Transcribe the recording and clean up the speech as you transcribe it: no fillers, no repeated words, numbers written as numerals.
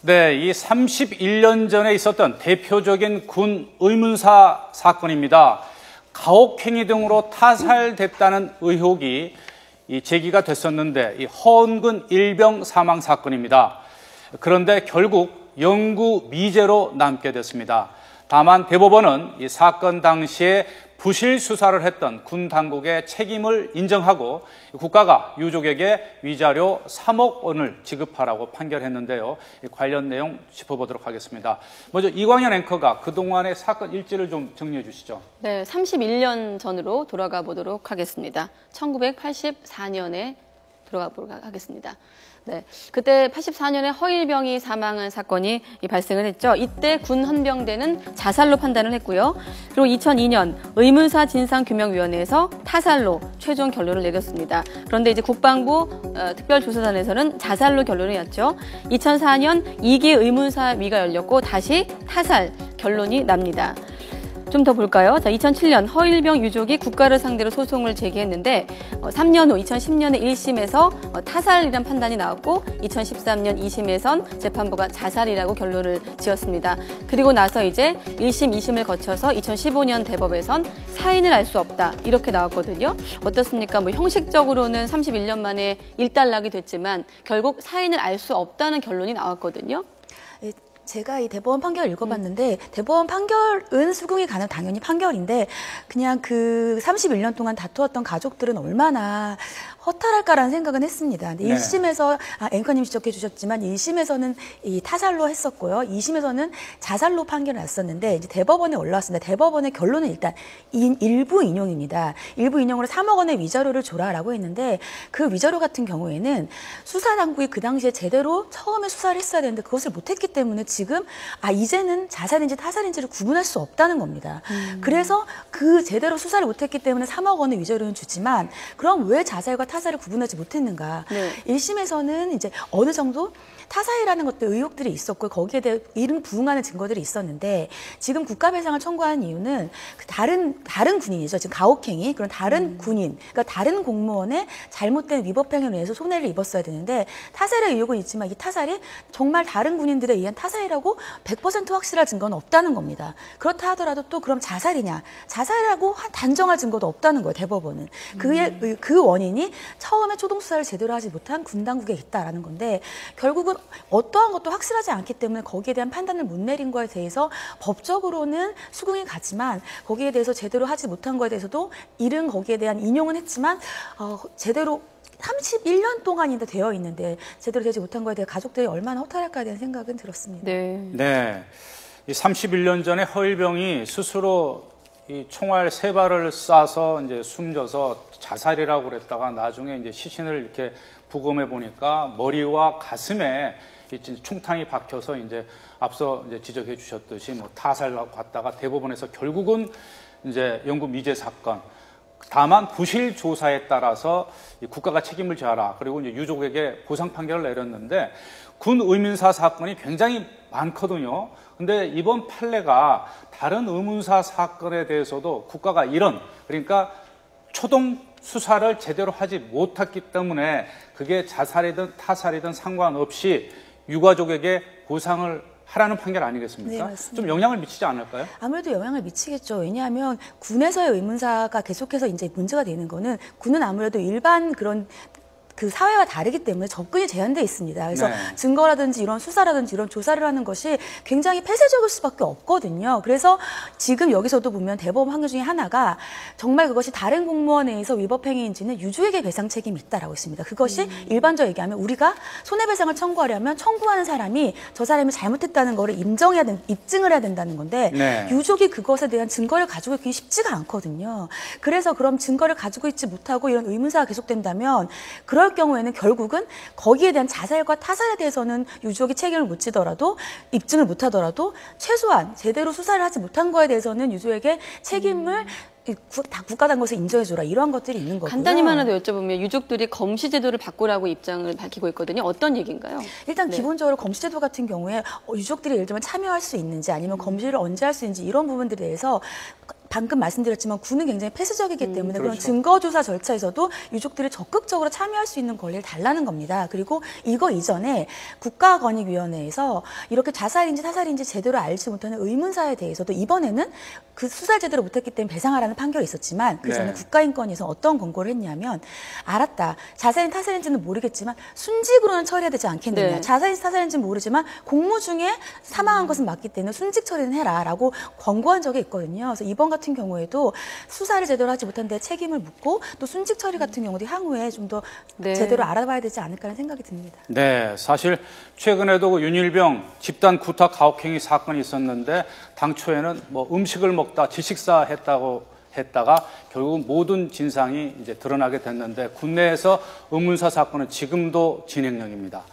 네, 이 31년 전에 있었던 대표적인 군 의문사 사건입니다. 가혹행위 등으로 타살됐다는 의혹이 제기가 됐었는데 이 허은근 일병 사망 사건입니다. 그런데 결국 영구 미제로 남게 됐습니다. 다만 대법원은 이 사건 당시에 부실 수사를 했던 군 당국의 책임을 인정하고 국가가 유족에게 위자료 3억 원을 지급하라고 판결했는데요. 관련 내용 짚어보도록 하겠습니다. 먼저 이광현 앵커가 그동안의 사건 일지를 좀 정리해 주시죠. 네, 31년 전으로 돌아가 보도록 하겠습니다. 1984년에 돌아가 보도록 하겠습니다. 네, 그때 84년에 허일병이 사망한 사건이 발생을 했죠. 이때 군 헌병대는 자살로 판단을 했고요. 그리고 2002년 의문사 진상규명위원회에서 타살로 최종 결론을 내렸습니다. 그런데 이제 국방부 특별조사단에서는 자살로 결론을 내렸죠. 2004년 2기 의문사위가 열렸고 다시 타살 결론이 납니다. 좀 더 볼까요? 자, 2007년 허일병 유족이 국가를 상대로 소송을 제기했는데 3년 후 2010년에 1심에서 타살이란 판단이 나왔고 2013년 2심에선 재판부가 자살이라고 결론을 지었습니다. 그리고 나서 이제 1심, 2심을 거쳐서 2015년 대법에선 사인을 알 수 없다 이렇게 나왔거든요. 어떻습니까? 뭐 형식적으로는 31년 만에 일단락이 됐지만 결국 사인을 알 수 없다는 결론이 나왔거든요. 제가 이 대법원 판결을 읽어봤는데 대법원 판결은 수긍이 가능 당연히 판결인데 그냥 그 31년 동안 다투었던 가족들은 얼마나 허탈할까라는 생각은 했습니다. 근데 네. 1심에서 앵커님 지적해 주셨지만 1심에서는 이 타살로 했었고요. 2심에서는 자살로 판결을 났었는데 이제 대법원에 올라왔습니다. 대법원의 결론은 일단 일부 인용입니다. 일부 인용으로 3억 원의 위자료를 줘라라고 했는데 그 위자료 같은 경우에는 수사 당국이 그 당시에 제대로 처음에 수사를 했어야 되는데 그것을 못했기 때문에 지금 이제는 자살인지 타살인지를 구분할 수 없다는 겁니다. 그래서 그 제대로 수사를 못했기 때문에 3억 원의 위자료는 주지만 그럼 왜 자살과 타살을 구분하지 못했는가? 네. 1심에서는 이제 어느 정도 타살이라는 것도 의혹들이 있었고 거기에 대해 이른 부응하는 증거들이 있었는데 지금 국가배상을 청구하는 이유는 그 다른 군인이죠. 지금 가혹행위 그런 다른 군인, 그러니까 다른 공무원의 잘못된 위법행위로 인해서 손해를 입었어야 되는데 타살의 의혹은 있지만 이 타살이 정말 다른 군인들에 의한 타살이라고 100% 확실할 증거는 없다는 겁니다. 그렇다 하더라도 또 그럼 자살이냐? 자살이라고 단정할 증거도 없다는 거예요. 대법원은. 그 원인이 처음에 초동 수사를 제대로 하지 못한 군 당국에 있다라는 건데 결국은 어떠한 것도 확실하지 않기 때문에 거기에 대한 판단을 못 내린 거에 대해서 법적으로는 수긍이 가지만 거기에 대해서 제대로 하지 못한 거에 대해서도 이른 거기에 대한 인용은 했지만 제대로 31년 동안인데 되어 있는데 제대로 되지 못한 거에 대해 가족들이 얼마나 허탈할까에 대한 생각은 들었습니다. 네. 이 31년 전에 허일병이 스스로 이 총알 3발을 쏴서 이제 숨져서 자살이라고 그랬다가 나중에 이제 시신을 이렇게 부검해 보니까 머리와 가슴에 총탄이 박혀서 이제 앞서 이제 지적해 주셨듯이 뭐 타살하고 갔다가 대법원에서 결국은 이제 영구 미제 사건. 다만 부실 조사에 따라서 국가가 책임을 져라. 그리고 이제 유족에게 보상 판결을 내렸는데 군 의문사 사건이 굉장히 많거든요. 근데 이번 판례가 다른 의문사 사건에 대해서도 국가가 그러니까 초동 수사를 제대로 하지 못했기 때문에 그게 자살이든 타살이든 상관없이 유가족에게 보상을 하라는 판결 아니겠습니까? 네, 맞습니다. 좀 영향을 미치지 않을까요? 아무래도 영향을 미치겠죠. 왜냐하면 군에서의 의문사가 계속해서 이제 문제가 되는 거는 군은 아무래도 일반 그런 그 사회와 다르기 때문에 접근이 제한돼 있습니다. 그래서 네. 증거라든지 이런 수사라든지 이런 조사를 하는 것이 굉장히 폐쇄적일 수밖에 없거든요. 그래서 지금 여기서도 보면 대법원 판결 중에 하나가 정말 그것이 다른 공무원에 의해서 위법행위인지는 유족에게 배상 책임이 있다라고 있습니다. 그것이 일반적으로 얘기하면 우리가 손해배상을 청구하려면 청구하는 사람이 저 사람이 잘못했다는 거를 입증을 해야 된다는 건데 네. 유족이 그것에 대한 증거를 가지고 있기 쉽지가 않거든요. 그래서 그럼 증거를 가지고 있지 못하고 이런 의문사가 계속된다면 그럴 경우에는 결국은 거기에 대한 자살과 타살에 대해서는 유족이 책임을 못 지더라도 입증을 못 하더라도 최소한 제대로 수사를 하지 못한 거에 대해서는 유족에게 책임을 다 국가당국에서 인정해줘라 이러한 것들이 있는 거고요. 간단히만 하나 더 여쭤보면 유족들이 검시 제도를 바꾸라고 입장을 밝히고 있거든요. 어떤 얘기인가요? 일단 기본적으로 검시 제도 같은 경우에 유족들이 예를 들면 참여할 수 있는지 아니면 검시를 언제 할 수 있는지 이런 부분들에 대해서 방금 말씀드렸지만 군은 굉장히 폐쇄적이기 때문에 그런 그렇죠. 증거조사 절차에서도 유족들이 적극적으로 참여할 수 있는 권리를 달라는 겁니다. 그리고 이거 이전에 국가권익위원회에서 이렇게 자살인지 타살인지 제대로 알지 못하는 의문사에 대해서도 이번에는 그 수사를 제대로 못했기 때문에 배상하라는 판결이 있었지만 그 전에 네. 국가인권위에서 어떤 권고를 했냐면 알았다. 자살인 타살인지는 모르겠지만 순직으로는 처리해야 되지 않겠느냐. 네. 자살인지 타살인지는 모르지만 공무 중에 사망한 것은 맞기 때문에 순직 처리는 해라라고 권고한 적이 있거든요. 그래서 이번 같은 경우에도 수사를 제대로 하지 못한 데 책임을 묻고 또 순직 처리 같은 경우도 향후에 좀 더 네. 제대로 알아봐야 되지 않을까라는 생각이 듭니다. 네, 사실 최근에도 그 윤일병 집단 구타 가혹행위 사건이 있었는데 당초에는 뭐 음식을 먹다 지식사 했다가 결국 모든 진상이 이제 드러나게 됐는데 국내에서 의문사 사건은 지금도 진행형입니다.